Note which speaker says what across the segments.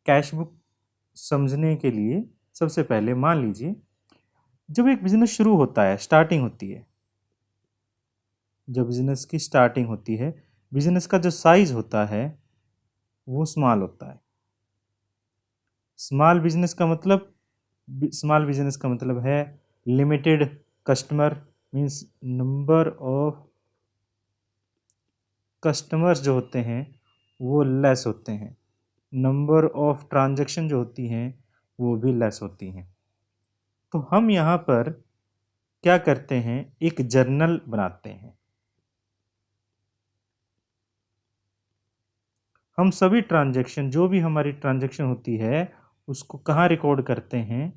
Speaker 1: Cash book समझने के लिए सबसे पहले मान लीजिए जब एक बिजनेस शुरू होता है, स्टार्टिंग होती है, जब बिजनेस की स्टार्टिंग होती है, बिजनेस का जो साइज होता है वो स्मॉल होता है। स्मॉल बिजनेस का मतलब है limited customer, means number of customers जो होते हैं वो लेस होते हैं, नंबर ऑफ ट्रांजैक्शन जो होती हैं वो भी लेस होती हैं। तो हम यहाँ पर क्या करते हैं, एक जर्नल बनाते हैं। हम सभी ट्रांजैक्शन, जो भी हमारी ट्रांजैक्शन होती है उसको कहाँ रिकॉर्ड करते हैं,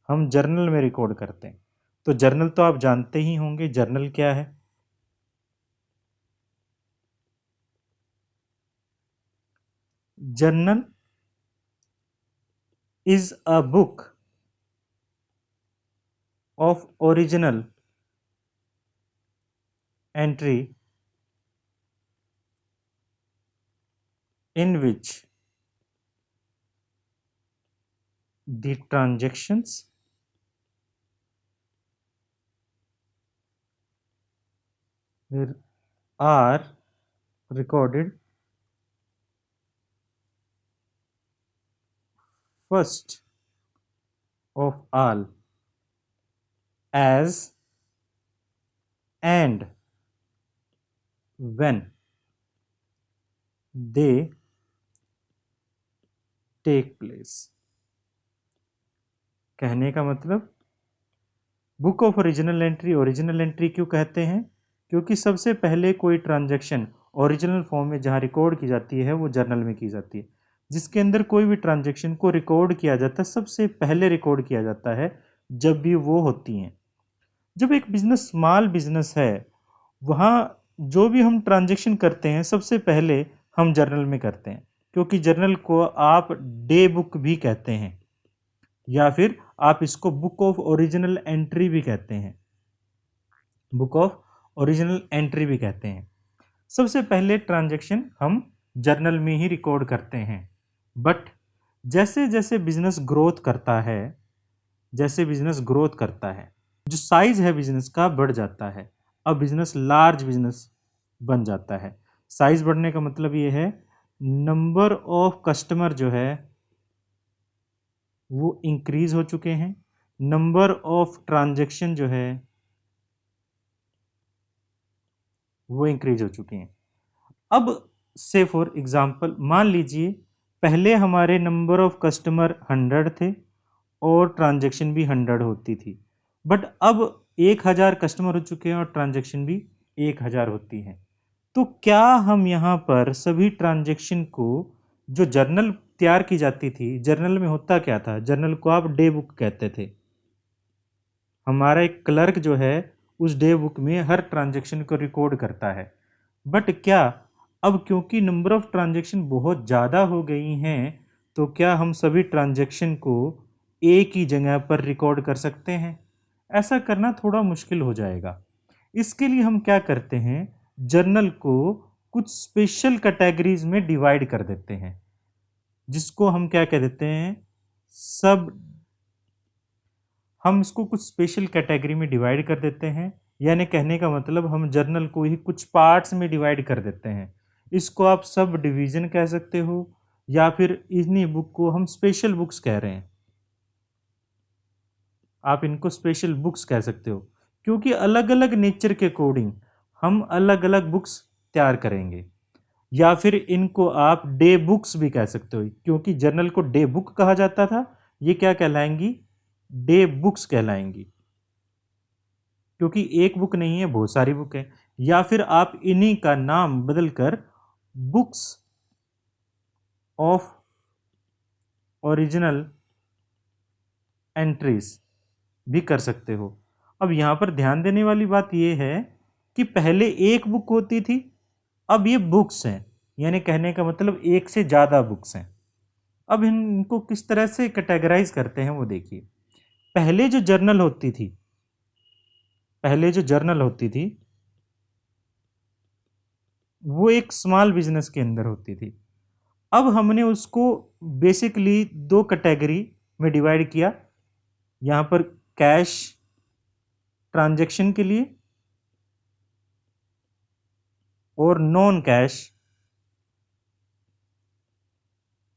Speaker 1: हम जर्नल में रिकॉर्ड करते हैं। तो जर्नल तो आप जानते ही होंगे, जर्नल क्या है। Journal is a book of original entry in which the transactions are recorded first of all as and when they take place। कहने का मतलब, बुक ऑफ ओरिजिनल एंट्री क्यों कहते हैं, क्योंकि सबसे पहले कोई ट्रांजैक्शन ओरिजिनल फॉर्म में जहाँ रिकॉर्ड की जाती है वो जर्नल में की जाती है। जिसके अंदर कोई भी ट्रांजैक्शन को रिकॉर्ड किया जाता है, सबसे पहले रिकॉर्ड किया जाता है जब भी वो होती हैं। जब एक बिजनेस स्मॉल बिजनेस है, वहाँ जो भी हम ट्रांजैक्शन करते हैं सबसे पहले हम जर्नल में करते हैं, क्योंकि जर्नल को आप डे बुक भी कहते हैं या फिर आप इसको बुक ऑफ ओरिजिनल एंट्री भी कहते हैं, बुक ऑफ ओरिजिनल एंट्री भी कहते हैं। सबसे पहले ट्रांजैक्शन हम जर्नल में ही रिकॉर्ड करते हैं। बट जैसे जैसे बिजनेस ग्रोथ करता है, जैसे बिजनेस ग्रोथ करता है, जो साइज है बिजनेस का बढ़ जाता है। अब बिजनेस लार्ज बिजनेस बन जाता है। साइज बढ़ने का मतलब ये है, नंबर ऑफ कस्टमर जो है वो इंक्रीज हो चुके हैं, नंबर ऑफ ट्रांजैक्शन जो है वो इंक्रीज हो चुके हैं। अब से फॉर एग्जांपल मान लीजिए पहले हमारे नंबर ऑफ कस्टमर 100 थे और ट्रांजैक्शन भी 100 होती थी, बट अब 1000 कस्टमर हो चुके हैं और ट्रांजैक्शन भी 1000 होती हैं। तो क्या हम यहाँ पर सभी ट्रांजैक्शन को, जो जर्नल तैयार की जाती थी, जर्नल में होता क्या था, जर्नल को आप डे बुक कहते थे। हमारा एक क्लर्क जो है उस डे बुक में हर ट्रांजैक्शन को रिकॉर्ड करता है। बट क्या अब क्योंकि नंबर ऑफ ट्रांजैक्शन बहुत ज़्यादा हो गई हैं, तो क्या हम सभी ट्रांजैक्शन को एक ही जगह पर रिकॉर्ड कर सकते हैं? ऐसा करना थोड़ा मुश्किल हो जाएगा। इसके लिए हम क्या करते हैं, जर्नल को कुछ स्पेशल कैटेगरीज में डिवाइड कर देते हैं, जिसको हम क्या कह देते हैं, सब। हम इसको कुछ स्पेशल कैटेगरी में डिवाइड कर देते हैं, यानी कहने का मतलब हम जर्नल को ही कुछ पार्ट्स में डिवाइड कर देते हैं। इसको आप सब डिवीजन कह सकते हो या फिर इन्हीं बुक को हम स्पेशल बुक्स कह रहे हैं। आप इनको स्पेशल बुक्स कह सकते हो, क्योंकि अलग अलग नेचर के अकॉर्डिंग हम अलग अलग बुक्स तैयार करेंगे। या फिर इनको आप डे बुक्स भी कह सकते हो, क्योंकि जर्नल को डे बुक कहा जाता था, ये क्या कहलाएंगी, डे बुक्स कहलाएंगी, क्योंकि एक बुक नहीं है, बहुत सारी बुक है। या फिर आप इन्हीं का नाम बदलकर बुक्स ऑफ ओरिजिनल एंट्रीज भी कर सकते हो। अब यहाँ पर ध्यान देने वाली बात यह है कि पहले एक बुक होती थी, अब ये बुक्स हैं, यानी कहने का मतलब एक से ज़्यादा बुक्स हैं। अब इनको किस तरह से कैटेगराइज करते हैं वो देखिए। पहले जो जर्नल होती थी, पहले जो जर्नल होती थी वो एक स्मॉल बिजनेस के अंदर होती थी। अब हमने उसको बेसिकली दो कैटेगरी में डिवाइड किया, यहाँ पर कैश ट्रांजैक्शन के लिए और नॉन कैश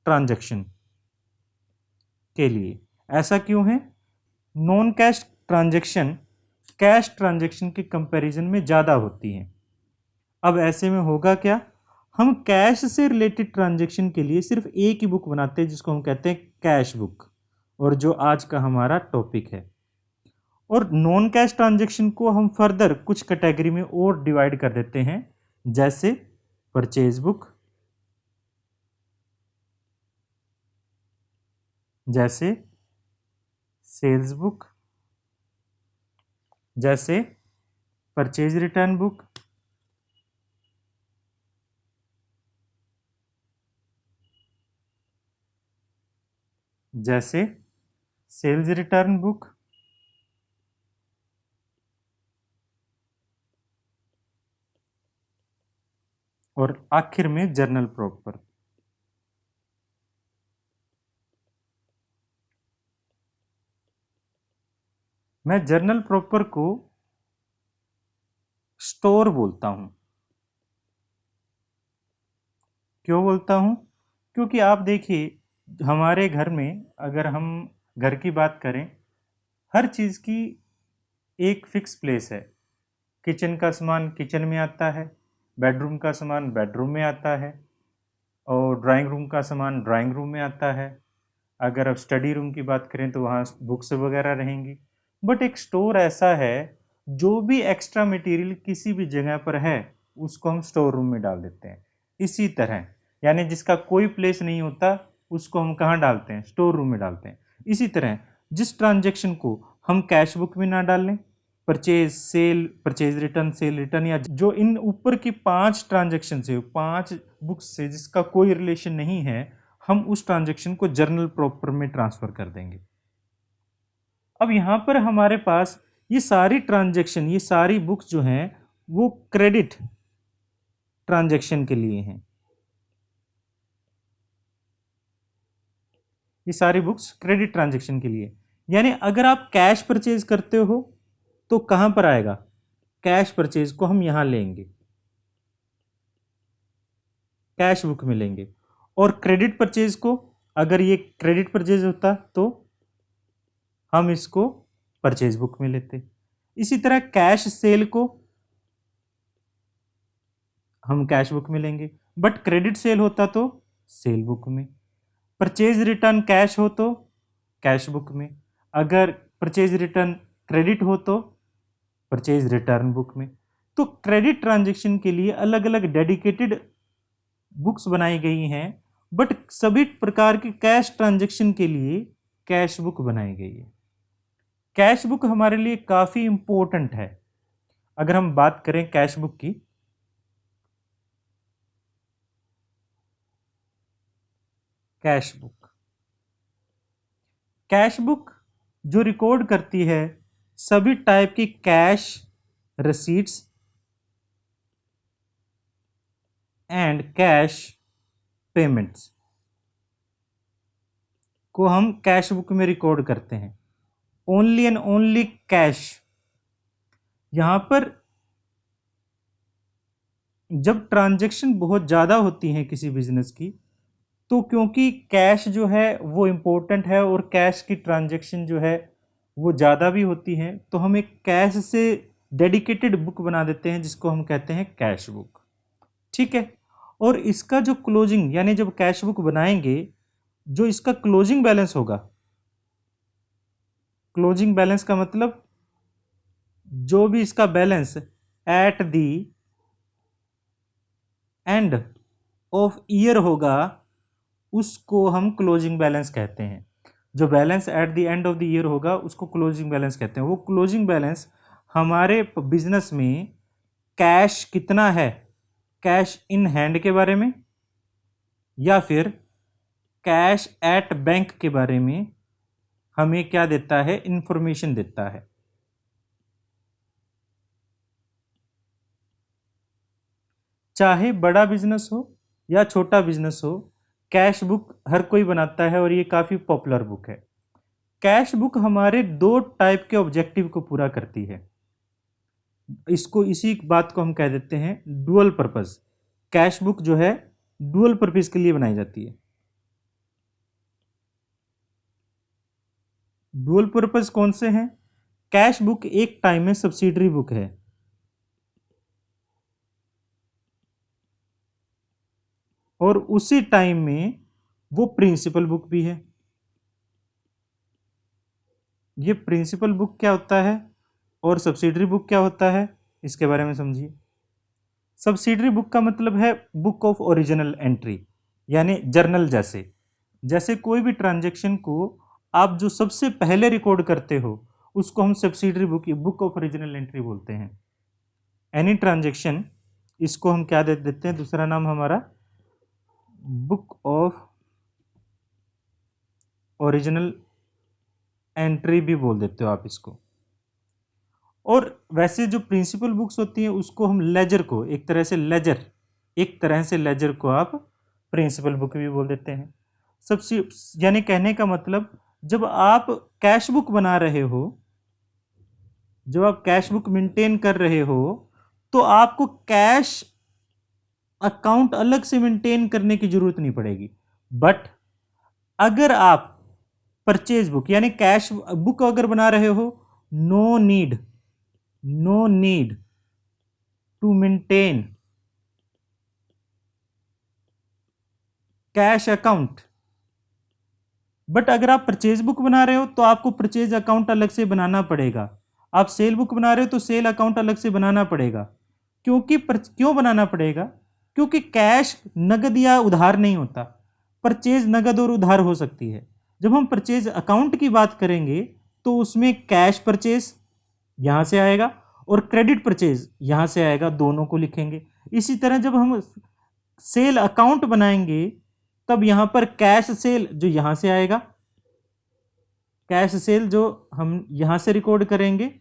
Speaker 1: ट्रांजैक्शन के लिए। ऐसा क्यों है? Non cash transaction cash transaction के कंपैरिजन में ज़्यादा होती हैं। अब ऐसे में होगा क्या, हम कैश से रिलेटेड ट्रांजैक्शन के लिए सिर्फ एक ही बुक बनाते हैं जिसको हम कहते हैं कैश बुक, और जो आज का हमारा टॉपिक है। और नॉन कैश ट्रांजैक्शन को हम फर्दर कुछ कैटेगरी में और डिवाइड कर देते हैं, जैसे परचेज बुक, जैसे सेल्स बुक, जैसे परचेज रिटर्न बुक, जैसे सेल्स रिटर्न बुक, और आखिर में जर्नल प्रॉपर। मैं जर्नल प्रॉपर को स्टोर बोलता हूं। क्यों बोलता हूं? क्योंकि आप देखिए हमारे घर में, अगर हम घर की बात करें, हर चीज़ की एक फिक्स प्लेस है। किचन का सामान किचन में आता है, बेडरूम का सामान बेडरूम में आता है, और ड्राइंग रूम का सामान ड्राइंग रूम में आता है। अगर आप स्टडी रूम की बात करें तो वहाँ बुक्स वगैरह रहेंगी। बट एक स्टोर ऐसा है जो भी एक्स्ट्रा मटेरियल किसी भी जगह पर है उसको हम स्टोर रूम में डाल देते हैं। इसी तरह यानी जिसका कोई प्लेस नहीं होता उसको हम कहाँ डालते हैं? स्टोर रूम में डालते हैं। इसी तरह जिस ट्रांजेक्शन को हम कैश बुक में ना डालें, purchase sale, purchase return, cell return, या जो इन ऊपर की 5 ट्रांजेक्शन से, 5 बुक्स से जिसका कोई रिलेशन नहीं है, हम उस ट्रांजेक्शन को जर्नल प्रॉपर में ट्रांसफर कर देंगे। अब यहां पर हमारे पास ये सारी ट्रांजेक्शन, ये सारी बुक्स जो हैं वो क्रेडिट ट्रांजेक्शन के लिए हैं। ये सारी बुक्स क्रेडिट ट्रांजेक्शन के लिए, यानी अगर आप कैश परचेज करते हो तो कहां पर आएगा? कैश परचेज को हम यहां लेंगे, कैश बुक में लेंगे। और क्रेडिट परचेज को, अगर ये क्रेडिट परचेज होता तो हम इसको परचेज बुक में लेते। इसी तरह कैश सेल को हम कैश बुक में लेंगे, बट क्रेडिट सेल होता तो सेल बुक में। परचेज रिटर्न कैश हो तो कैश बुक में, अगर परचेज रिटर्न क्रेडिट हो तो परचेज रिटर्न बुक में। तो क्रेडिट ट्रांजैक्शन के लिए अलग अलग डेडिकेटेड बुक्स बनाई गई हैं, बट सभी प्रकार के कैश ट्रांजैक्शन के लिए कैश बुक बनाई गई है। कैश बुक हमारे लिए काफी इंपॉर्टेंट है। अगर हम बात करें कैश बुक की, कैश बुक, कैश बुक जो रिकॉर्ड करती है सभी टाइप की कैश रसीट्स एंड कैश पेमेंट्स को हम कैश बुक में रिकॉर्ड करते हैं। Only and only cash. यहां पर जब ट्रांजैक्शन बहुत ज़्यादा होती हैं किसी बिजनेस की, तो क्योंकि कैश जो है वो इम्पोर्टेंट है और कैश की ट्रांजैक्शन जो है वो ज़्यादा भी होती हैं, तो हम एक कैश से डेडिकेटेड बुक बना देते हैं जिसको हम कहते हैं कैश बुक। ठीक है। और इसका जो क्लोजिंग, यानी जब कैश बुक बनाएंगे, जो इसका क्लोजिंग बैलेंस होगा, क्लोजिंग बैलेंस का मतलब जो भी इसका balance at the end of year होगा उसको हम क्लोजिंग बैलेंस कहते हैं। जो balance at the end of the year होगा उसको क्लोजिंग बैलेंस कहते हैं। वो क्लोजिंग बैलेंस हमारे बिजनेस में कैश कितना है, कैश इन हैंड के बारे में या फिर कैश एट बैंक के बारे में हमें क्या देता है? इंफॉर्मेशन देता है। चाहे बड़ा बिजनेस हो या छोटा बिजनेस हो, कैश बुक हर कोई बनाता है और ये काफ़ी पॉपुलर बुक है। कैश बुक हमारे दो टाइप के ऑब्जेक्टिव को पूरा करती है। इसको इसी बात को हम कह देते हैं डुअल पर्पस। कैश बुक जो है डुअल पर्पस के लिए बनाई जाती है। डुअल पर्पस कौन से हैं? कैश बुक एक टाइम में सब्सिडरी बुक है और उसी टाइम में वो प्रिंसिपल बुक भी है। ये प्रिंसिपल बुक क्या होता है और सब्सिडरी बुक क्या होता है, इसके बारे में समझिए। सब्सिडरी बुक का मतलब है बुक ऑफ ओरिजिनल एंट्री, यानी जर्नल। जैसे कोई भी ट्रांजैक्शन को आप जो सबसे पहले रिकॉर्ड करते हो उसको हम subsidiary book, book of original entry बोलते हैं। एनी ट्रांजैक्शन, इसको हम क्या दे देते हैं, दूसरा नाम हमारा बुक ऑफ ओरिजिनल एंट्री भी बोल देते हो आप इसको। और वैसे जो प्रिंसिपल बुक्स होती हैं उसको हम लेजर को, एक तरह से लेजर को आप प्रिंसिपल बुक भी बोल देते हैं। सबसे यानी कहने का मतलब, जब आप कैश बुक बना रहे हो, जब आप कैश बुक मेंटेन कर रहे हो, तो आपको कैश अकाउंट अलग से मेंटेन करने की जरूरत नहीं पड़ेगी। बट अगर आप परचेज बुक यानी कैश बुक अगर बना रहे हो, no need to maintain cash account. But अगर आप परचेज बुक बना रहे हो तो आपको परचेज अकाउंट अलग से बनाना पड़ेगा। आप सेल बुक बना रहे हो तो सेल अकाउंट अलग से बनाना पड़ेगा। क्यों बनाना पड़ेगा? क्योंकि कैश नगद या उधार नहीं होता, परचेज नगद और उधार हो सकती है। जब हम परचेज अकाउंट की बात करेंगे तो उसमें कैश परचेज यहां से आएगा और क्रेडिट परचेज यहां से आएगा, दोनों को लिखेंगे। इसी तरह जब हम सेल अकाउंट बनाएंगे तब यहां पर कैश सेल जो यहां से आएगा, कैश सेल जो हम यहां से रिकॉर्ड करेंगे,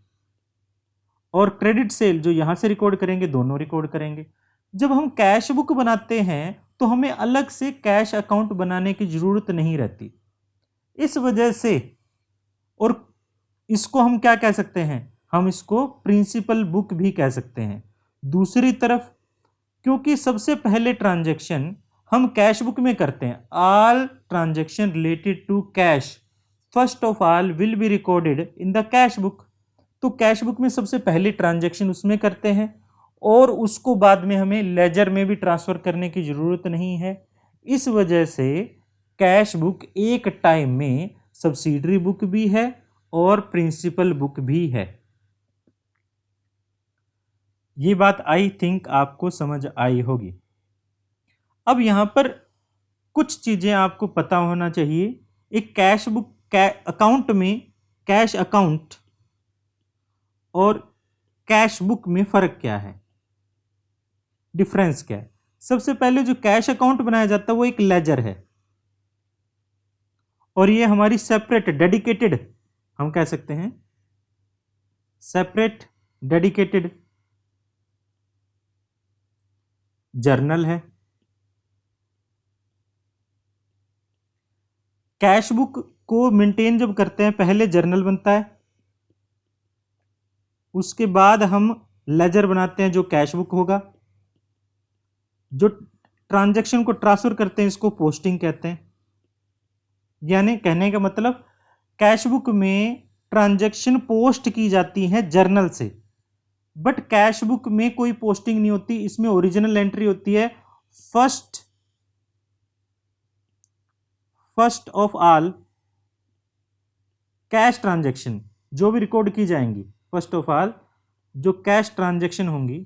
Speaker 1: और क्रेडिट सेल जो यहां से रिकॉर्ड करेंगे, दोनों रिकॉर्ड करेंगे। जब हम कैश बुक बनाते हैं तो हमें अलग से कैश अकाउंट बनाने की जरूरत नहीं रहती। इस वजह से, और इसको हम क्या कह सकते हैं, हम इसको प्रिंसिपल बुक भी कह सकते हैं। दूसरी तरफ, क्योंकि सबसे पहले ट्रांजैक्शन हम कैश बुक में करते हैं, all transaction related to cash first of all will be recorded in the cash book. तो कैश बुक में सबसे पहले ट्रांजैक्शन उसमें करते हैं और उसको बाद में हमें लेजर में भी ट्रांसफर करने की जरूरत नहीं है। इस वजह से कैश बुक एक टाइम में सब्सिडरी बुक भी है और प्रिंसिपल बुक भी है। ये बात आई थिंक आपको समझ आई होगी। अब यहां पर कुछ चीजें आपको पता होना चाहिए। एक कैश बुक अकाउंट में, कैश अकाउंट और कैश बुक में फर्क क्या है, डिफरेंस क्या है। सबसे पहले जो कैश अकाउंट बनाया जाता है वो एक लेजर है और ये हमारी सेपरेट डेडिकेटेड, हम कह सकते हैं सेपरेट डेडिकेटेड जर्नल है। कैश बुक को मेंटेन जब करते हैं, पहले जर्नल बनता है, उसके बाद हम लेजर बनाते हैं जो कैश बुक होगा। जो ट्रांजैक्शन को ट्रांसफर करते हैं इसको पोस्टिंग कहते हैं। यानी कहने का मतलब, कैश बुक में ट्रांजैक्शन पोस्ट की जाती है जर्नल से, बट कैश बुक में कोई पोस्टिंग नहीं होती। इसमें ओरिजिनल एंट्री होती है first of all cash transaction जो भी रिकॉर्ड की जाएंगी, फर्स्ट ऑफ ऑल जो कैश ट्रांजैक्शन होंगी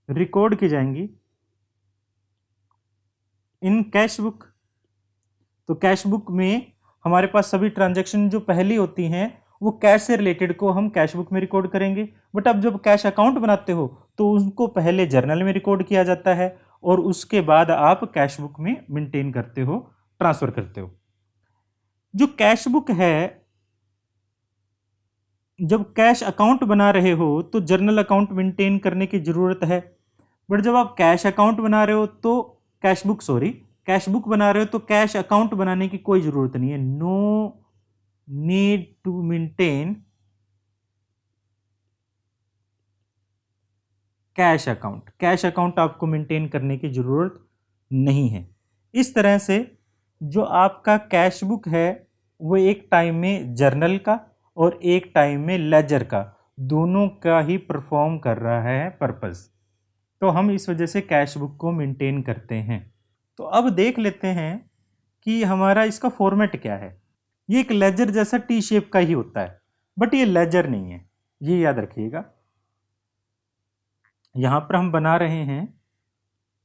Speaker 1: रिकॉर्ड की जाएंगी इन कैश बुक। तो कैश बुक में हमारे पास सभी ट्रांजैक्शन जो पहली होती हैं वो कैश से रिलेटेड को हम कैश बुक में रिकॉर्ड करेंगे। बट अब जब कैश अकाउंट बनाते हो तो उनको पहले जर्नल में रिकॉर्ड किया जाता है और उसके बाद आप कैश बुक में मेंटेन करते हो, ट्रांसफर करते हो। जो कैश बुक है, जब कैश अकाउंट बना रहे हो तो जर्नल अकाउंट मेंटेन करने की जरूरत है। बट जब आप कैश अकाउंट बना रहे हो तो कैश बुक बना रहे हो तो कैश अकाउंट बनाने की कोई जरूरत नहीं है। No need to maintain cash account आपको मेंटेन करने की जरूरत नहीं है। इस तरह से जो आपका कैश बुक है वो एक टाइम में जर्नल का और एक टाइम में लेजर का दोनों का ही परफॉर्म कर रहा है पर्पस। तो हम इस वजह से कैश बुक को मेंटेन करते हैं। तो अब देख लेते हैं कि हमारा इसका फॉर्मेट क्या है। ये एक लेजर जैसा टी शेप का ही होता है, बट ये लेजर नहीं है, ये याद रखिएगा। यहां पर हम बना रहे हैं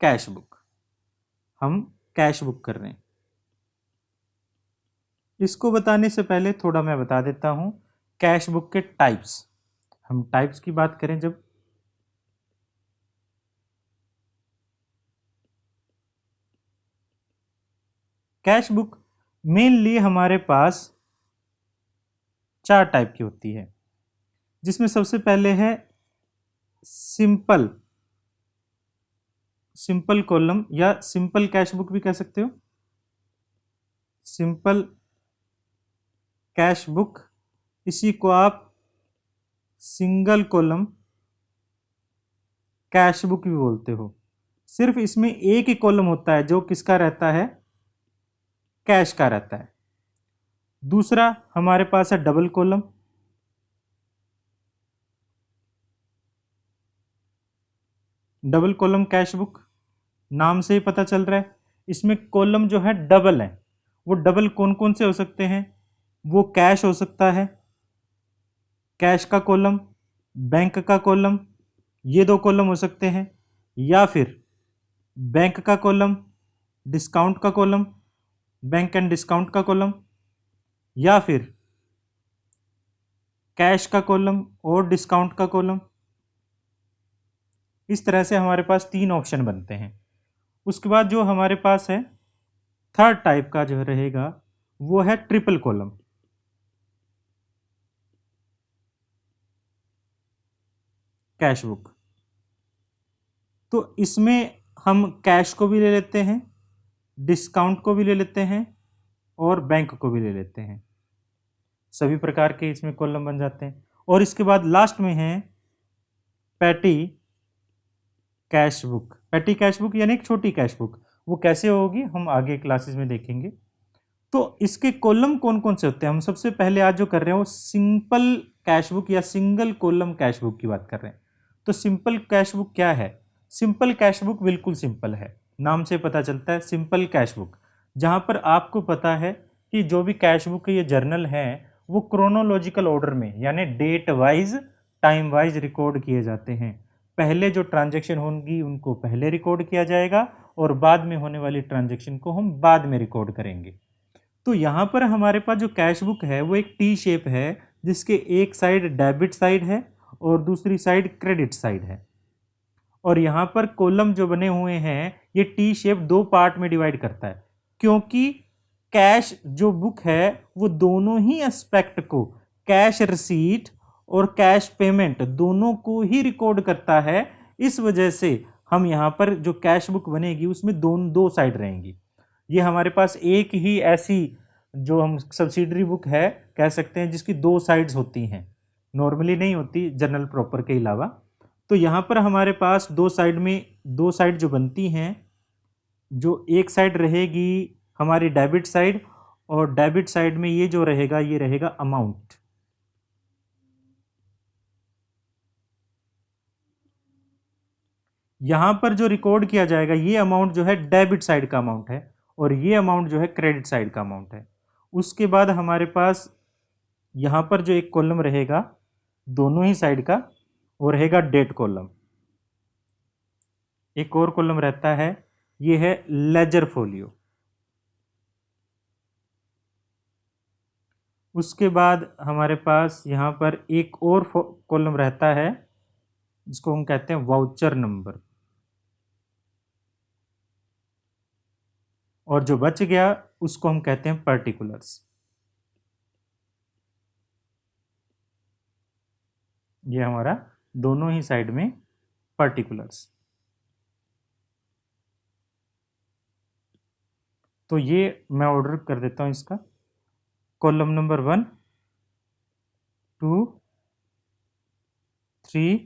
Speaker 1: कैश बुक, हम कैश बुक कर रहे हैं। इसको बताने से पहले थोड़ा मैं बता देता हूं कैश बुक के टाइप्स। हम टाइप्स की बात करें जब, कैश बुक मेनली हमारे पास 4 टाइप की होती है, जिसमें सबसे पहले है सिंपल सिंपल कॉलम या सिंपल कैश बुक भी कह सकते हो। सिंपल कैश बुक, इसी को आप सिंगल कॉलम कैश बुक भी बोलते हो। सिर्फ इसमें एक ही कॉलम होता है जो किसका रहता है, कैश का रहता है। दूसरा हमारे पास है double column. Double column cash book, नाम से ही पता चल रहा है इसमें कॉलम जो है डबल है। वो डबल कौन कौन से हो सकते हैं, वो कैश हो सकता है, कैश का कॉलम, बैंक का कॉलम, ये 2 कॉलम हो सकते हैं, या फिर बैंक का कॉलम, डिस्काउंट का कॉलम, बैंक एंड डिस्काउंट का कॉलम, या फिर कैश का कॉलम और डिस्काउंट का कॉलम। इस तरह से हमारे पास 3 ऑप्शन बनते हैं। उसके बाद जो हमारे पास है थर्ड टाइप का जो रहेगा वो है ट्रिपल कॉलम कैश बुक। तो इसमें हम कैश को भी ले लेते हैं, डिस्काउंट को भी ले लेते हैं और बैंक को भी ले लेते हैं। सभी प्रकार के इसमें कॉलम बन जाते हैं। और इसके बाद लास्ट में है petty cash book. Petty cash book यानी एक छोटी कैश बुक, वो कैसे होगी हम आगे क्लासेस में देखेंगे। तो इसके कॉलम कौन कौन से होते हैं, हम सबसे पहले आज जो कर रहे हैं वो सिंपल कैश बुक या सिंगल कॉलम कैश बुक की बात कर रहे हैं। तो सिंपल कैश बुक क्या है, सिंपल कैश बुक बिल्कुल सिंपल है, नाम से पता चलता है सिंपल कैश बुक। जहां पर आपको पता है कि जो भी कैश बुक ये जर्नल है वो क्रोनोलॉजिकल ऑर्डर में यानी date wise time wise record किए जाते हैं। पहले जो ट्रांजैक्शन होंगी उनको पहले रिकॉर्ड किया जाएगा और बाद में होने वाली ट्रांजैक्शन को हम बाद में रिकॉर्ड करेंगे। तो यहाँ पर हमारे पास जो कैश बुक है वो एक टी शेप है, जिसके एक साइड डेबिट साइड है और दूसरी साइड क्रेडिट साइड है। और यहाँ पर कॉलम जो बने हुए हैं ये टी शेप 2 पार्ट में डिवाइड करता है, क्योंकि कैश जो बुक है वो दोनों ही एस्पेक्ट को, कैश रिसीट और कैश पेमेंट दोनों को ही रिकॉर्ड करता है। इस वजह से हम यहाँ पर जो कैश बुक बनेगी उसमें दो साइड रहेंगी। ये हमारे पास एक ही ऐसी जो हम सब्सिडरी बुक है कह सकते हैं जिसकी 2 साइड्स होती हैं, नॉर्मली नहीं होती जनरल प्रॉपर के अलावा। तो यहाँ पर हमारे पास 2 साइड में 2 साइड जो बनती हैं, जो एक साइड रहेगी हमारी डेबिट साइड और डेबिट साइड में ये जो रहेगा ये रहेगा अमाउंट। यहाँ पर जो रिकॉर्ड किया जाएगा ये अमाउंट जो है डेबिट साइड का अमाउंट है और ये अमाउंट जो है क्रेडिट साइड का अमाउंट है। उसके बाद हमारे पास यहाँ पर जो एक कॉलम रहेगा दोनों ही साइड का वो रहेगा डेट कॉलम। एक और कॉलम रहता है ये है लेजर फोलियो। उसके बाद हमारे पास यहाँ पर एक और कॉलम रहता है जिसको हम कहते हैं वाउचर नंबर। और जो बच गया उसको हम कहते हैं पर्टिकुलर्स। ये हमारा दोनों ही साइड में पर्टिकुलर्स। तो ये मैं ऑर्डर कर देता हूँ इसका, कॉलम नंबर 1, 2, 3,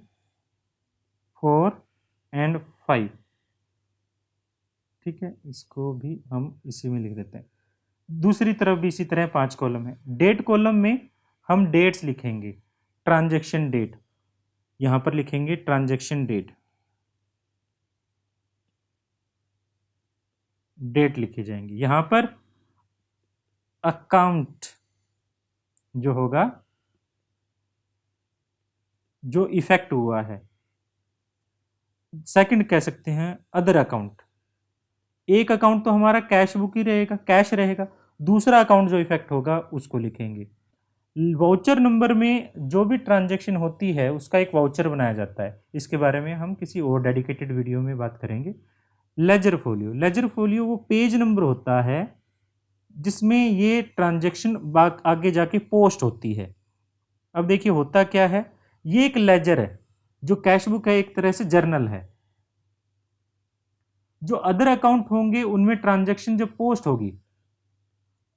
Speaker 1: 4 एंड 5। ठीक है, इसको भी हम इसी में लिख देते हैं। दूसरी तरफ भी इसी तरह 5 कॉलम है। डेट कॉलम में हम डेट्स लिखेंगे, ट्रांजैक्शन डेट, यहां पर लिखेंगे ट्रांजैक्शन डेट, डेट लिखी जाएंगी। यहां पर अकाउंट जो होगा, जो इफेक्ट हुआ है। सेकंड कह सकते हैं अदर अकाउंट। एक अकाउंट तो हमारा कैश बुक ही रहेगा, कैश रहेगा। दूसरा अकाउंट जो इफेक्ट होगा उसको लिखेंगे। वाउचर नंबर में जो भी ट्रांजैक्शन होती है उसका एक वाउचर बनाया जाता है। इसके बारे में हम किसी और डेडिकेटेड वीडियो में बात करेंगे। लेजर फोलियो, लेजर फोलियो वो पेज नंबर होता है जिसमें ये ट्रांजैक्शन आगे जाके पोस्ट होती है। अब देखिए होता क्या है, ये एक लेजर है, जो कैश बुक है एक तरह से जर्नल है। जो अदर अकाउंट होंगे उनमें ट्रांजैक्शन जब पोस्ट होगी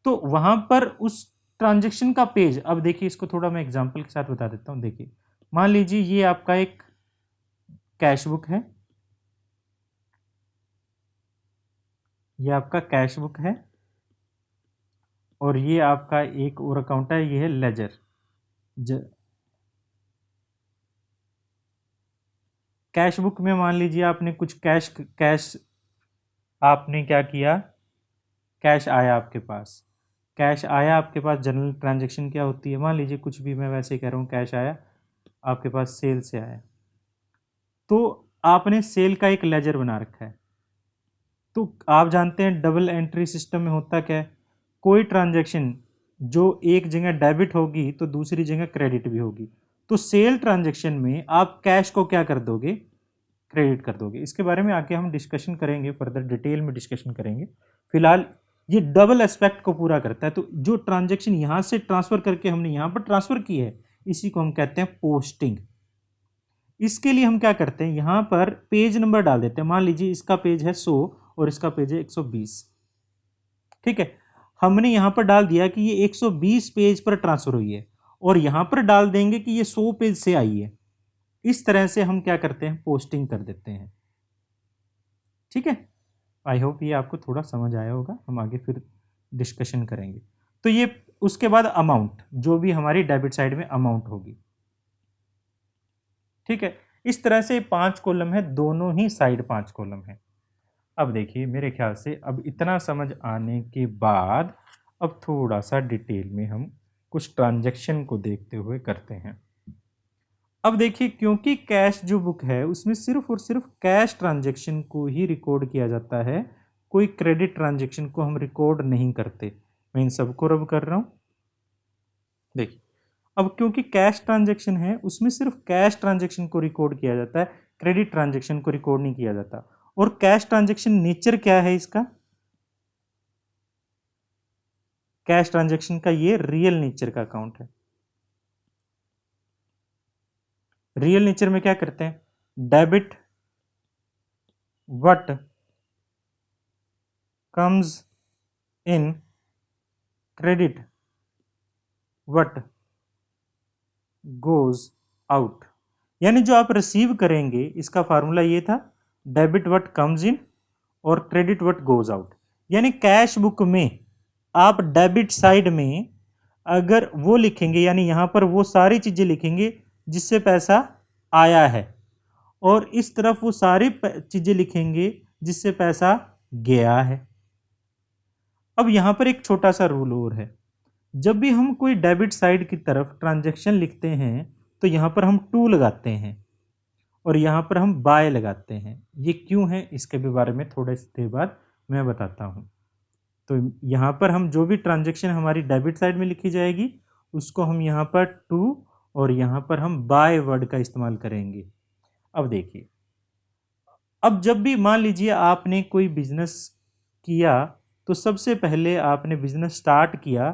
Speaker 1: तो वहां पर उस ट्रांजैक्शन का पेज, अब देखिए इसको थोड़ा मैं एग्जांपल के साथ बता देता हूं। देखिए मान लीजिए ये आपका एक कैश बुक है, ये आपका कैश बुक है, और ये आपका एक और अकाउंट है, ये है लेजर। कैश बुक में मान लीजिए आपने कुछ कैश आपने क्या किया, कैश आया आपके पास, कैश आया आपके पास। जनरल ट्रांजैक्शन क्या होती है, मान लीजिए कुछ भी, मैं वैसे ही कह रहा हूँ, कैश आया आपके पास, सेल से आया, तो आपने सेल का एक लेजर बना रखा है। तो आप जानते हैं डबल एंट्री सिस्टम में होता क्या है, कोई ट्रांजैक्शन जो एक जगह डेबिट होगी तो दूसरी जगह क्रेडिट भी होगी। तो सेल ट्रांजैक्शन में आप कैश को क्या कर दोगे, क्रेडिट कर दोगे। इसके बारे में आगे हम डिस्कशन करेंगे, फर्दर डिटेल में डिस्कशन करेंगे। फिलहाल ये डबल एस्पेक्ट को पूरा करता है। तो जो ट्रांजैक्शन यहाँ से ट्रांसफर करके हमने यहाँ पर ट्रांसफर की है, इसी को हम कहते हैं पोस्टिंग। इसके लिए हम क्या करते हैं, यहाँ पर पेज नंबर डाल देते हैं। मान लीजिए इसका पेज है 100 और इसका पेज है 120। ठीक है, हमने यहाँ पर डाल दिया कि ये 120 पेज पर ट्रांसफर हुई है, और यहाँ पर डाल देंगे कि ये 100 पेज से आई है। इस तरह से हम क्या करते हैं, पोस्टिंग कर देते हैं। ठीक है, आई होप ये आपको थोड़ा समझ आया होगा। हम आगे फिर डिस्कशन करेंगे। तो ये उसके बाद अमाउंट, जो भी हमारी डेबिट साइड में अमाउंट होगी। ठीक है, इस तरह से 5 कॉलम है, दोनों ही साइड 5 कॉलम है। अब देखिए मेरे ख्याल से अब इतना समझ आने के बाद अब थोड़ा सा डिटेल में हम कुछ ट्रांजैक्शन को देखते हुए करते हैं। अब देखिए, क्योंकि कैश जो बुक है उसमें सिर्फ और सिर्फ कैश ट्रांजैक्शन को ही रिकॉर्ड किया जाता है, कोई क्रेडिट ट्रांजैक्शन को हम रिकॉर्ड नहीं करते। मैं इन सबको रब कर रहा हूँ। देखिए, अब क्योंकि कैश ट्रांजैक्शन है उसमें सिर्फ कैश ट्रांजैक्शन को रिकॉर्ड किया जाता है, क्रेडिट ट्रांजैक्शन को रिकॉर्ड नहीं किया जाता। और कैश ट्रांजैक्शन नेचर क्या है इसका, कैश ट्रांजैक्शन का ये रियल नेचर का अकाउंट है। रियल नेचर में क्या करते हैं, debit what comes in, credit what goes out. यानी जो आप रिसीव करेंगे, इसका फार्मूला ये था, डेबिट व्हाट कम्स इन और क्रेडिट व्हाट गोज आउट। यानी कैश बुक में आप डेबिट साइड में अगर वो लिखेंगे, यानी यहां पर वो सारी चीजें लिखेंगे जिससे पैसा आया है, और इस तरफ वो सारी चीजें लिखेंगे जिससे पैसा गया है। अब यहां पर एक छोटा सा रूल और है, जब भी हम कोई डेबिट साइड की तरफ ट्रांजैक्शन लिखते हैं तो यहां पर हम टू लगाते हैं और यहां पर हम बाय लगाते हैं। ये क्यों है, इसके भी बारे में थोड़े देर बाद मैं बताता हूं। तो यहां पर हम जो भी ट्रांजैक्शन हमारी डेबिट साइड में लिखी जाएगी उसको हम यहां पर टू और यहां पर हम बाय वर्ड का इस्तेमाल करेंगे। अब देखिए, अब जब भी मान लीजिए आपने कोई बिजनेस किया तो सबसे पहले आपने बिजनेस स्टार्ट किया।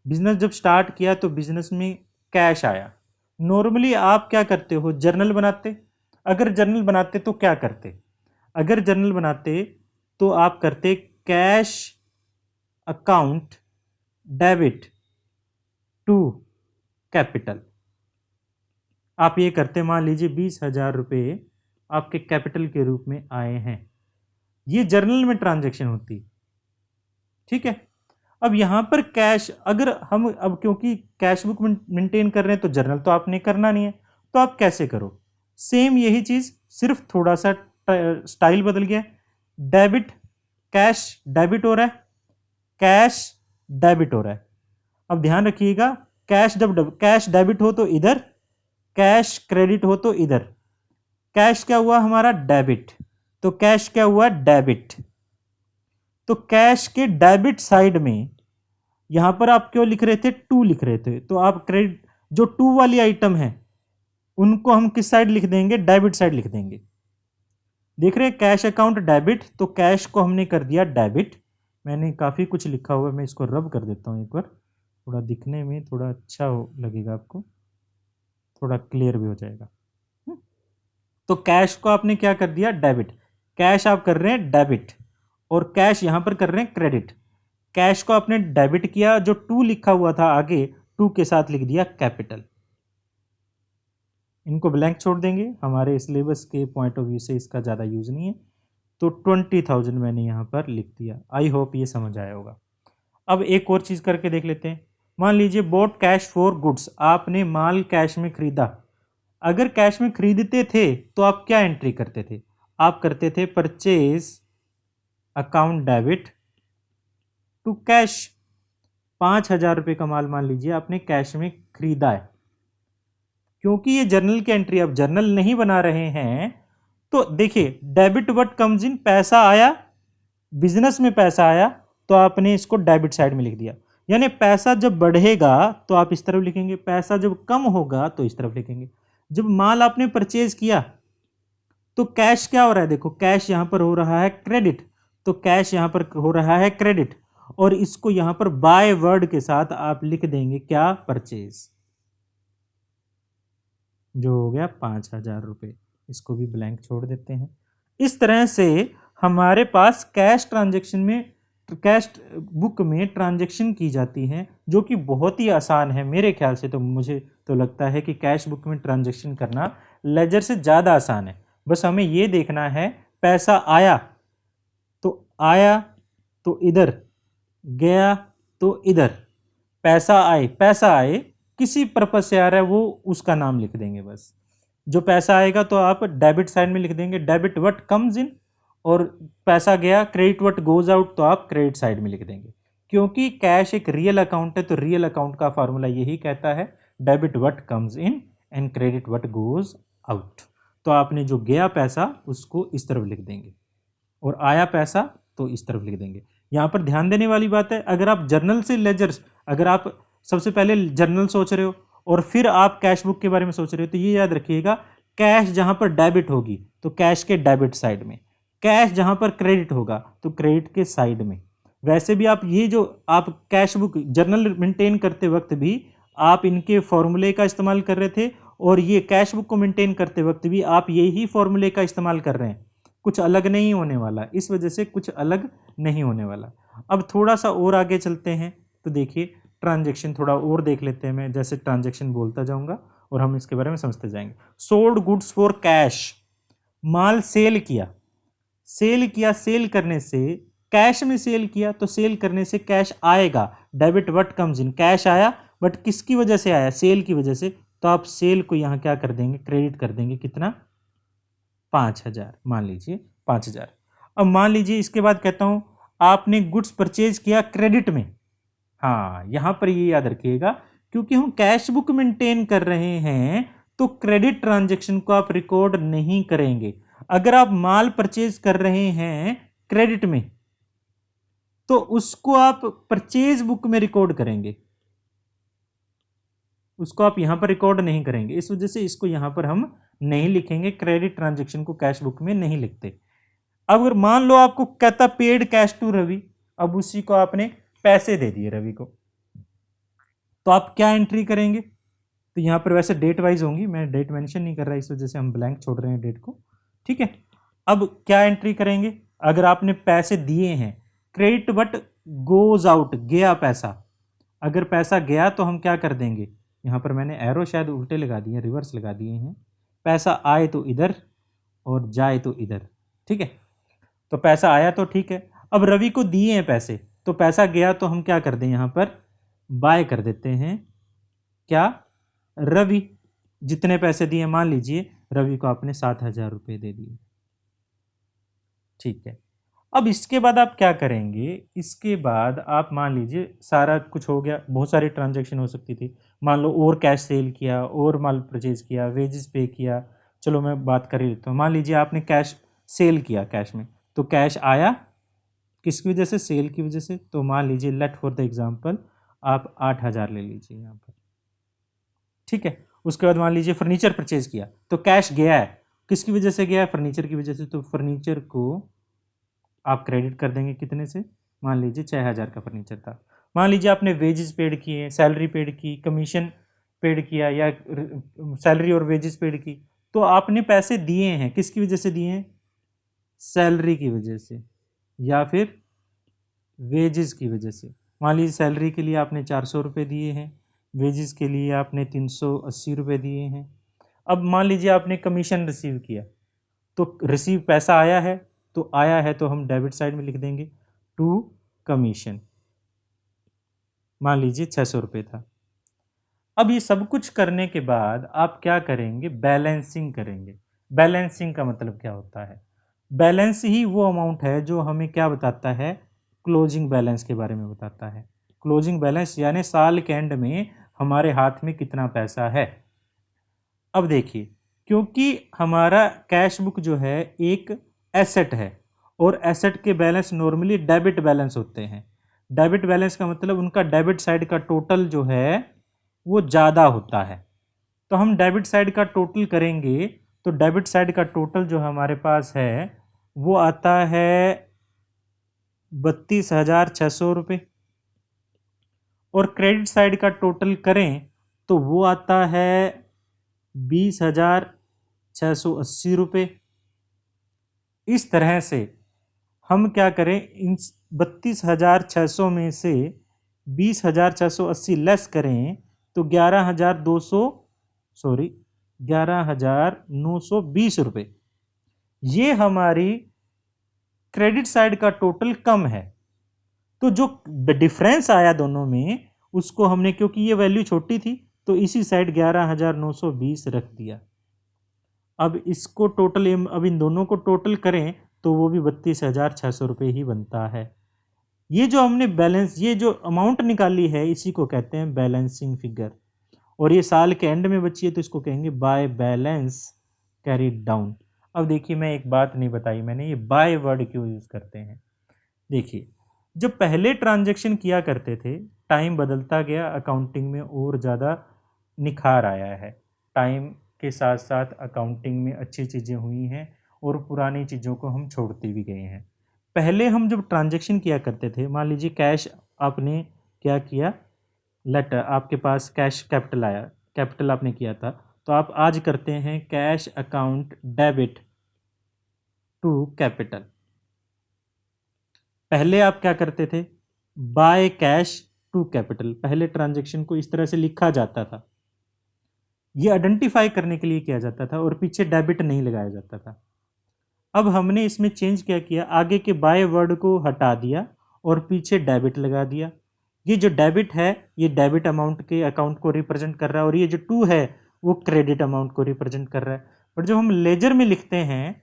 Speaker 1: बिजनेस जब स्टार्ट किया तो बिजनेस में कैश आया। नॉर्मली आप क्या करते हो, जर्नल बनाते। अगर जर्नल बनाते तो क्या करते, अगर जर्नल बनाते तो आप करते cash account debit to capital. आप ये करते, मान लीजिए 20,000 रुपये आपके कैपिटल के रूप में आए हैं, ये जर्नल में ट्रांजैक्शन होती, ठीक है। अब यहां पर कैश, अगर हम अब क्योंकि कैश बुक मेंटेन कर रहे हैं तो जर्नल तो आपने करना नहीं है, तो आप कैसे करो, सेम यही चीज, सिर्फ थोड़ा सा स्टाइल बदल गया। डेबिट, कैश डेबिट हो रहा है, कैश डेबिट हो रहा है। अब ध्यान रखिएगा, कैश जब कैश डेबिट हो तो इधर, कैश क्रेडिट हो तो इधर। कैश क्या हुआ हमारा, डेबिट, तो कैश क्या हुआ, डेबिट। तो कैश के डेबिट साइड में यहां पर आप क्यों लिख रहे थे, टू लिख रहे थे, तो आप क्रेडिट, जो टू वाली आइटम है उनको हम किस साइड लिख देंगे, डेबिट साइड लिख देंगे। देख रहे हैं, कैश अकाउंट डेबिट, तो कैश को हमने कर दिया डेबिट। मैंने काफ़ी कुछ लिखा हुआ है, मैं इसको रब कर देता हूँ एक बार, थोड़ा दिखने में थोड़ा अच्छा हो लगेगा आपको, थोड़ा क्लियर भी हो जाएगा। तो कैश को आपने क्या कर दिया, डेबिट। कैश आप कर रहे हैं डेबिट, और कैश यहां पर कर रहे हैं क्रेडिट। कैश को आपने डेबिट किया, जो टू लिखा हुआ था आगे, टू के साथ लिख दिया कैपिटल। इनको ब्लैंक छोड़ देंगे, हमारे सिलेबस के पॉइंट ऑफ व्यू से इसका ज़्यादा यूज नहीं है, तो 20,000 मैंने यहाँ पर लिख दिया। आई होप ये समझ आया होगा। अब एक और चीज़ करके देख लेते हैं। मान लीजिए बोट कैश फॉर गुड्स, आपने माल कैश में खरीदा। अगर कैश में खरीदते थे तो आप क्या एंट्री करते थे, आप करते थे purchase account debit to cash. 5,000 रुपये का माल मान लीजिए आपने कैश में खरीदा है, क्योंकि ये जर्नल की एंट्री, आप जर्नल नहीं बना रहे हैं, तो देखिए डेबिट व्हाट कम्स इन, पैसा आया, बिजनेस में पैसा आया, तो आपने इसको डेबिट साइड में लिख दिया। यानी पैसा जब बढ़ेगा तो आप इस तरफ लिखेंगे, पैसा जब कम होगा तो इस तरफ लिखेंगे। जब माल आपने परचेज किया तो कैश क्या हो रहा है, देखो कैश यहां पर हो रहा है क्रेडिट, तो कैश यहां पर हो रहा है क्रेडिट, और इसको यहां पर बाय वर्ड के साथ आप लिख देंगे क्या, परचेज, जो हो गया 5,000 रुपये। इसको भी ब्लैंक छोड़ देते हैं। इस तरह से हमारे पास कैश ट्रांजैक्शन में, कैश बुक में ट्रांजैक्शन की जाती हैं, जो कि बहुत ही आसान है मेरे ख्याल से। तो मुझे तो लगता है कि कैश बुक में ट्रांजैक्शन करना लेजर से ज़्यादा आसान है। बस हमें ये देखना है, पैसा आया तो इधर, गया तो इधर, पैसा आए किसी पर्पज से आ रहा है वो उसका नाम लिख देंगे बस। जो पैसा आएगा तो आप डेबिट साइड में लिख देंगे डेबिट व्हाट कम्स इन, और पैसा गया क्रेडिट व्हाट गोज आउट, तो आप क्रेडिट साइड में लिख देंगे। क्योंकि कैश एक रियल अकाउंट है, तो रियल अकाउंट का फॉर्मूला यही कहता है debit what comes in and credit what goes out. तो आपने जो गया पैसा उसको इस तरफ लिख देंगे, और आया पैसा तो इस तरफ लिख देंगे। यहाँ पर ध्यान देने वाली बात है, अगर आप जर्नल से लेजर, अगर आप सबसे पहले जर्नल सोच रहे हो और फिर आप कैश बुक के बारे में सोच रहे हो, तो ये याद रखिएगा, कैश जहां पर डेबिट होगी तो कैश के डेबिट साइड में, कैश जहां पर क्रेडिट होगा तो क्रेडिट के साइड में। वैसे भी आप ये जो आप कैश बुक जर्नल मेंटेन करते वक्त भी आप इनके फॉर्मूले का इस्तेमाल कर रहे थे, और ये कैश बुक को मेंटेन करते वक्त भी आप यही फॉर्मूले का इस्तेमाल कर रहे हैं। कुछ अलग नहीं होने वाला, इस वजह से कुछ अलग नहीं होने वाला। अब थोड़ा सा और आगे चलते हैं, तो देखिए ट्रांजैक्शन थोड़ा और देख लेते हैं। मैं जैसे ट्रांजैक्शन बोलता जाऊंगा और हम इसके बारे में समझते जाएंगे। सोल्ड गुड्स फॉर कैश, माल सेल किया, सेल करने से, कैश में सेल किया तो सेल करने से कैश आएगा, debit what comes in, cash आया, बट किसकी वजह से आया, सेल की वजह से, तो आप सेल को यहां क्या कर देंगे, क्रेडिट कर देंगे। कितना, 5,000, मान लीजिए 5,000। अब मान लीजिए इसके बाद कहता हूं आपने गुड्स परचेज किया क्रेडिट में। हाँ, यहां पर ये याद रखिएगा, क्योंकि हम कैश बुक मेंटेन कर रहे हैं तो क्रेडिट ट्रांजैक्शन को आप रिकॉर्ड नहीं करेंगे। अगर आप माल परचेज कर रहे हैं क्रेडिट में तो उसको आप परचेज बुक में रिकॉर्ड करेंगे, उसको आप यहां पर रिकॉर्ड नहीं करेंगे। इस वजह से इसको यहां पर हम नहीं लिखेंगे, क्रेडिट ट्रांजैक्शन को कैश बुक में नहीं लिखते। अब अगर मान लो आपको कहता पेड कैश टू रवि, अब उसी को आपने पैसे दे दिए रवि को, तो आप क्या एंट्री करेंगे, तो यहां पर वैसे डेट वाइज होंगी, मैं डेट मेंशन नहीं कर रहा, इस वजह से हम ब्लैंक छोड़ रहे हैं डेट को, ठीक है। अब क्या एंट्री करेंगे, अगर आपने पैसे दिए हैं क्रेडिट बट गोज आउट, गया पैसा। अगर पैसा गया तो हम क्या कर देंगे, यहाँ पर मैंने एरो शायद उल्टे लगा दिए, रिवर्स लगा दिए हैं। पैसा आए तो इधर और जाए तो इधर, ठीक है। तो पैसा आया तो ठीक है। अब रवि को दिए हैं पैसे, तो पैसा गया तो हम क्या कर दें, यहाँ पर बाय कर देते हैं। क्या, रवि। जितने पैसे दिए, मान लीजिए रवि को आपने 7,000 रुपये दे दिए, ठीक है। अब इसके बाद आप क्या करेंगे, इसके बाद आप मान लीजिए सारा कुछ हो गया, बहुत सारी ट्रांजैक्शन हो सकती थी। मान लो और कैश सेल किया, और माल परचेज किया, वेजेस पे किया। चलो मैं बात कर ही लेता हूँ। मान लीजिए आपने कैश सेल किया, कैश में तो कैश आया किसकी वजह से, सेल की वजह से। तो मान लीजिए लेट फॉर द एग्जांपल आप 8,000 ले लीजिए यहाँ पर, ठीक है। उसके बाद मान लीजिए फर्नीचर परचेज किया, तो कैश गया है, किसकी वजह से गया है, फर्नीचर की वजह से। तो फर्नीचर को आप क्रेडिट कर देंगे कितने से, मान लीजिए 6,000 का फर्नीचर था। मान लीजिए आपने वेजेस पेड किए, सैलरी पेड की, कमीशन पेड किया, या सैलरी और वेजेस पेड की, तो आपने पैसे दिए हैं, किसकी वजह से दिए हैं, सैलरी की वजह से या फिर वेजेस की वजह से। मान लीजिए सैलरी के लिए आपने 400 रुपये दिए हैं, वेजेस के लिए आपने 380 रुपये दिए हैं। अब मान लीजिए आपने कमीशन रिसीव किया, तो रिसीव पैसा आया है, तो आया है तो हम डेबिट साइड में लिख देंगे टू कमीशन, मान लीजिए 600 रुपये था। अब ये सब कुछ करने के बाद आप क्या करेंगे, बैलेंसिंग करेंगे। बैलेंसिंग का मतलब क्या होता है, बैलेंस ही वो अमाउंट है जो हमें क्या बताता है, क्लोजिंग बैलेंस के बारे में बताता है। क्लोजिंग बैलेंस यानी साल के एंड में हमारे हाथ में कितना पैसा है। अब देखिए, क्योंकि हमारा कैश बुक जो है एक एसेट है, और एसेट के बैलेंस नॉर्मली डेबिट बैलेंस होते हैं। डेबिट बैलेंस का मतलब उनका डेबिट साइड का टोटल जो है वो ज़्यादा होता है। तो हम डेबिट साइड का टोटल करेंगे, तो डेबिट साइड का टोटल जो हमारे पास है वो आता है 32,600 रुपये, और क्रेडिट साइड का टोटल करें तो वो आता है 20,680 रुपये। इस तरह से हम क्या करें, इन 32,600 में से 20,680 लेस करें तो 11,920 रुपये। ये हमारी क्रेडिट साइड का टोटल कम है। तो जो डिफरेंस आया दोनों में, उसको हमने, क्योंकि ये वैल्यू छोटी थी, तो इसी साइड 11,920 रख दिया। अब इसको टोटल, अब इन दोनों को टोटल करें तो वो भी 32,600 रुपये ही बनता है। ये जो हमने बैलेंस, ये जो अमाउंट निकाली है, इसी को कहते हैं बैलेंसिंग फिगर। और ये साल के एंड में बची है तो इसको कहेंगे बाय बैलेंस कैरीड डाउन। अब देखिए, मैं एक बात नहीं बताई मैंने, ये बाय वर्ड क्यों यूज़ करते हैं। देखिए, जब पहले ट्रांजैक्शन किया करते थे, टाइम बदलता गया, अकाउंटिंग में और ज़्यादा निखार आया है। टाइम के साथ साथ अकाउंटिंग में अच्छी चीज़ें हुई हैं, और पुरानी चीज़ों को हम छोड़ते भी गए हैं। पहले हम जब ट्रांजैक्शन किया करते थे, मान लीजिए कैश आपने क्या किया, लेटर आपके पास कैश कैपिटल आया, कैपिटल आपने किया था, तो आप आज करते हैं cash account debit to capital. पहले आप क्या करते थे, बाय कैश टू कैपिटल। पहले ट्रांजैक्शन को इस तरह से लिखा जाता था, ये आइडेंटिफाई करने के लिए किया जाता था, और पीछे डेबिट नहीं लगाया जाता था। अब हमने इसमें चेंज क्या किया, आगे के बाय वर्ड को हटा दिया और पीछे डेबिट लगा दिया। ये जो डेबिट है, ये डेबिट अमाउंट के अकाउंट को रिप्रेजेंट कर रहा है, और ये जो टू है वो क्रेडिट अमाउंट को रिप्रेजेंट कर रहा है। बट जब हम लेजर में लिखते हैं,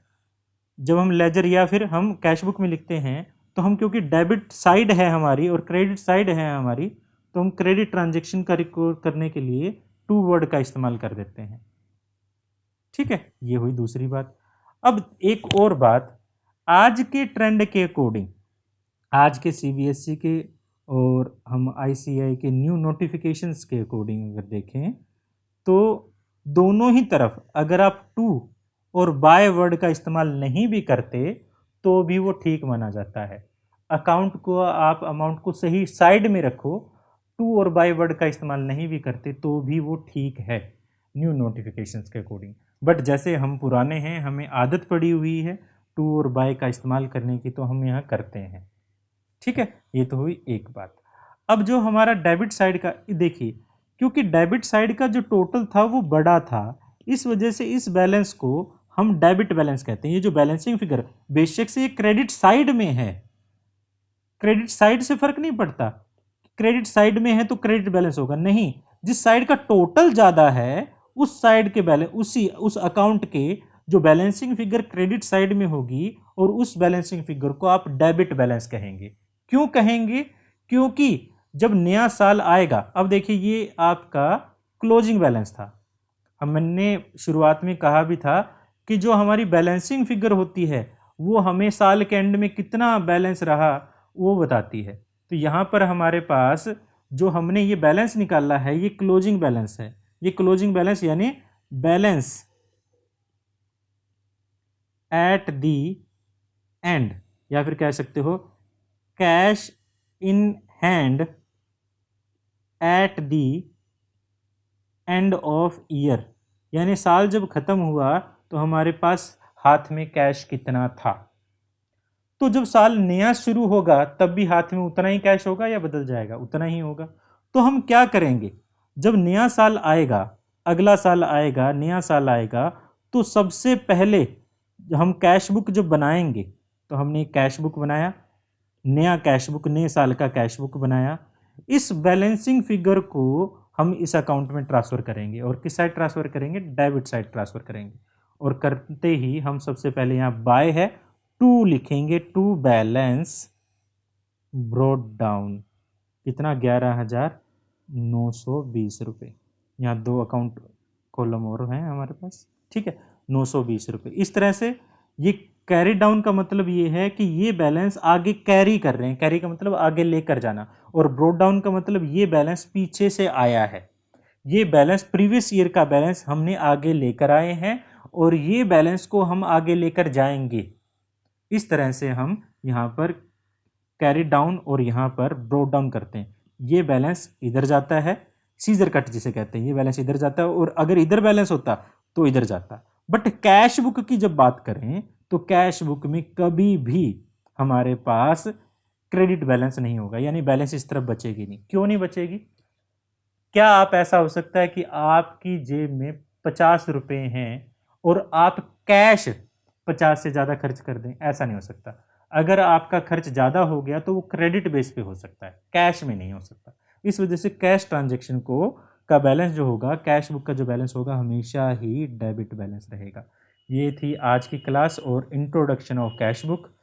Speaker 1: जब हम लेजर या फिर हम कैश बुक में लिखते हैं, तो हम, क्योंकि डेबिट साइड है हमारी और क्रेडिट साइड है हमारी, तो हम क्रेडिट ट्रांजेक्शन का रिकॉर्ड करने के लिए टू वर्ड का इस्तेमाल कर देते हैं। ठीक है, ये हुई दूसरी बात। अब एक और बात, आज के ट्रेंड के अकॉर्डिंग, आज के सीबीएसई के और हम आईसीएआई के न्यू नोटिफिकेशंस के अकॉर्डिंग अगर देखें, तो दोनों ही तरफ अगर आप टू और बाय वर्ड का इस्तेमाल नहीं भी करते तो भी वो ठीक माना जाता है। अकाउंट को आप, अमाउंट को सही साइड में रखो, टू और बाय वर्ड का इस्तेमाल नहीं भी करते तो भी वो ठीक है न्यू नोटिफिकेशंस के अकॉर्डिंग। बट जैसे हम पुराने हैं, हमें आदत पड़ी हुई है टू और बाय का इस्तेमाल करने की, तो हम यहाँ करते हैं। ठीक है, ये तो हुई एक बात। अब जो हमारा डेबिट साइड का देखिए, क्योंकि डेबिट साइड का जो टोटल था वो बड़ा था, इस वजह से इस बैलेंस को हम डेबिट बैलेंस कहते हैं। ये जो बैलेंसिंग फिगर, बेशक से ये क्रेडिट साइड में है, क्रेडिट साइड से फर्क नहीं पड़ता, क्रेडिट साइड में है तो क्रेडिट बैलेंस होगा, नहीं, जिस साइड का टोटल ज्यादा है उस साइड के बैलेंस, उस अकाउंट के जो बैलेंसिंग फिगर क्रेडिट साइड में होगी, और उस बैलेंसिंग फिगर को आप डेबिट बैलेंस कहेंगे। क्यों कहेंगे? क्योंकि जब नया साल आएगा, अब देखिए ये आपका क्लोजिंग बैलेंस था, हमने शुरुआत में कहा भी था कि जो हमारी बैलेंसिंग फिगर होती है वो हमें साल के एंड में कितना बैलेंस रहा वो बताती है। तो यहाँ पर हमारे पास जो हमने ये बैलेंस निकाला है ये क्लोजिंग बैलेंस है। ये क्लोजिंग बैलेंस यानी बैलेंस एट दी एंड, या फिर कह सकते हो cash in hand at the end of year, यानी साल जब खत्म हुआ तो हमारे पास हाथ में कैश कितना था। तो जब साल नया शुरू होगा तब भी हाथ में उतना ही कैश होगा या बदल जाएगा? उतना ही होगा। तो हम क्या करेंगे, जब नया साल आएगा, अगला साल आएगा, नया साल आएगा, तो सबसे पहले हम कैश बुक जब बनाएंगे, तो हमने एक कैश बुक बनाया, नया कैश बुक, नए साल का कैश बुक बनाया, इस बैलेंसिंग फिगर को हम इस अकाउंट में ट्रांसफ़र करेंगे, और किस साइड ट्रांसफ़र करेंगे? डेबिट साइड ट्रांसफ़र करेंगे। और करते ही हम सबसे पहले यहाँ बाय है, टू लिखेंगे, टू बैलेंस ब्रॉट डाउन, कितना? 11,920 रुपये। यहाँ दो अकाउंट कॉलम और हैं हमारे पास, ठीक है, 920 रुपये। इस तरह से ये कैरी डाउन का मतलब ये है कि ये बैलेंस आगे कैरी कर रहे हैं, कैरी का मतलब आगे लेकर जाना, और ब्रॉट डाउन का मतलब ये बैलेंस पीछे से आया है, ये बैलेंस प्रीवियस ईयर का बैलेंस हमने आगे लेकर आए हैं, और ये बैलेंस को हम आगे लेकर जाएंगे। इस तरह से हम यहाँ पर कैरी डाउन और यहाँ पर ब्रॉट डाउन करते हैं। ये बैलेंस इधर जाता है, सीजर कट जिसे कहते हैं, ये बैलेंस इधर जाता है, और अगर इधर बैलेंस होता तो इधर जाता। बट कैश बुक की जब बात करें तो कैश बुक में कभी भी हमारे पास क्रेडिट बैलेंस नहीं होगा, यानी बैलेंस इस तरफ बचेगी नहीं। क्यों नहीं बचेगी? क्या आप ऐसा हो सकता है कि आपकी जेब में 50 रुपए हैं और आप कैश 50 से ज़्यादा खर्च कर दें? ऐसा नहीं हो सकता। अगर आपका खर्च ज़्यादा हो गया तो वो क्रेडिट बेस पे हो सकता है, कैश में नहीं हो सकता। इस वजह से कैश ट्रांजेक्शन को का बैलेंस जो होगा, कैश बुक का जो बैलेंस होगा, हमेशा ही डेबिट बैलेंस रहेगा। ये थी आज की क्लास और इंट्रोडक्शन ऑफ कैश बुक।